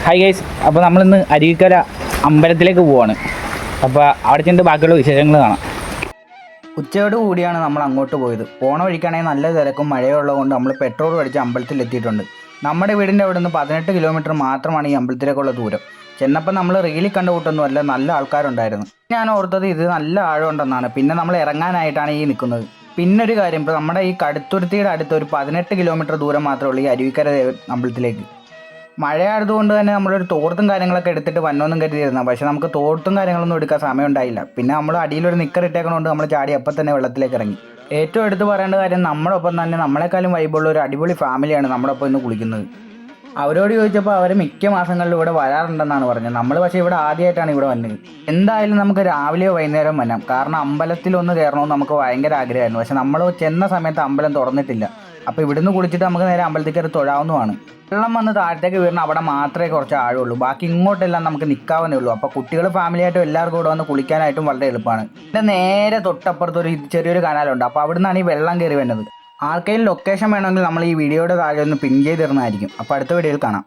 Hi guys, അപ്പോൾ നമ്മളിന്ന് അരുവിക്കര അമ്പലത്തിലേക്ക് പോവാണ്. അപ്പോൾ അവിടെ ചെന്നിട്ട് ബാക്കിയുള്ള വിശേഷങ്ങൾ കാണാം. ഉച്ചയോട് കൂടിയാണ് നമ്മൾ അങ്ങോട്ട് പോയത്. പോണ വഴിക്കാണെങ്കിൽ നല്ല തിരക്കും മഴയുള്ളതുകൊണ്ട് നമ്മൾ പെട്രോൾ അടിച്ച് അമ്പലത്തിലെത്തിയിട്ടുണ്ട്. നമ്മുടെ വീടിൻ്റെ അവിടെ നിന്ന് 18 കിലോമീറ്റർ മാത്രമാണ് ഈ അമ്പലത്തിലേക്കുള്ള ദൂരം. ചെന്നപ്പോൾ നമ്മൾ റീലിൽ കണ്ട കൂട്ടൊന്നുമല്ല, നല്ല ആൾക്കാരുണ്ടായിരുന്നു. ഞാൻ ഓർത്തത് ഇത് നല്ല ആഴമുണ്ടെന്നാണ്. പിന്നെ നമ്മൾ ഇറങ്ങാനായിട്ടാണ് ഈ നിൽക്കുന്നത്. പിന്നൊരു കാര്യം, ഇപ്പോൾ നമ്മുടെ ഈ കടുത്തുരുത്തിയുടെ അടുത്ത് ഒരു 18 കിലോമീറ്റർ ദൂരം മാത്രമേ ഉള്ളൂ ഈ അരുവിക്കര അമ്പലത്തിലേക്ക്. മഴയായതുകൊണ്ട് തന്നെ നമ്മളൊരു തോർത്തും കാര്യങ്ങളൊക്കെ എടുത്തിട്ട് വന്നോന്നും കരുതിയിരുന്നു. പക്ഷേ നമുക്ക് തോർത്തും കാര്യങ്ങളൊന്നും എടുക്കാൻ സമയം ഉണ്ടായില്ല. പിന്നെ നമ്മൾ അടിയിലൊരു നിക്കർ ഇട്ടേക്കണോണ്ട് നമ്മൾ ചാടി അപ്പം തന്നെ വെള്ളത്തിലേക്ക് ഇറങ്ങി. ഏറ്റവും എടുത്ത് പറയേണ്ട കാര്യം, നമ്മുടെ ഒപ്പം തന്നെ നമ്മളെക്കാളും വൈബുള്ള ഒരു അടിപൊളി ഫാമിലിയാണ് നമ്മുടെ ഒപ്പം ഇന്ന് കുളിക്കുന്നത്. അവരോട് ചോദിച്ചപ്പോൾ അവർ മിക്ക മാസങ്ങളിലും ഇവിടെ വരാറുണ്ടെന്നാണ് പറഞ്ഞത്. നമ്മൾ പക്ഷേ ഇവിടെ ആദ്യമായിട്ടാണ് ഇവിടെ വന്നത്. എന്തായാലും നമുക്ക് രാവിലെയോ വൈകുന്നേരം വരാം, കാരണം അമ്പലത്തിലൊന്ന് കയറണമെന്ന് നമുക്ക് ഭയങ്കര ആഗ്രഹമായിരുന്നു. പക്ഷേ നമ്മൾ ചെന്ന സമയത്ത് അമ്പലം തുറന്നിട്ടില്ല. അപ്പോൾ ഇവിടുന്ന് കുളിച്ചിട്ട് നമുക്ക് നേരെ അമ്പലത്തിൽ കയറി തൊഴാവുന്നതാണ്. വെള്ളം വന്ന് താഴത്തേക്ക് വീഴുന്ന അവിടെ മാത്രമേ കുറച്ച് ആഴമുള്ളൂ, ബാക്കി ഇങ്ങോട്ടെല്ലാം നമുക്ക് നിൽക്കാവുന്നേ ഉള്ളൂ. അപ്പോൾ കുട്ടികൾ ഫാമിലിയായിട്ടും എല്ലാവർക്കും ഇവിടെ വന്ന് കുളിക്കാനായിട്ടും വളരെ എളുപ്പമാണ്. ഇതിൻ്റെ നേരെ തൊട്ടപ്പുറത്ത് ഒരു ചെറിയൊരു കനാലുണ്ട്. അപ്പോൾ അവിടെ നിന്നാണ് ഈ വെള്ളം കയറി വരുന്നത്. ആർക്കെങ്കിലും ലൊക്കേഷൻ വേണമെങ്കിൽ നമ്മൾ ഈ വീഡിയോയുടെ താഴെ ഒന്ന് പിൻ ചെയ്തിരുന്നതായിരിക്കും. അപ്പോൾ അടുത്ത വീഡിയോയിൽ കാണാം.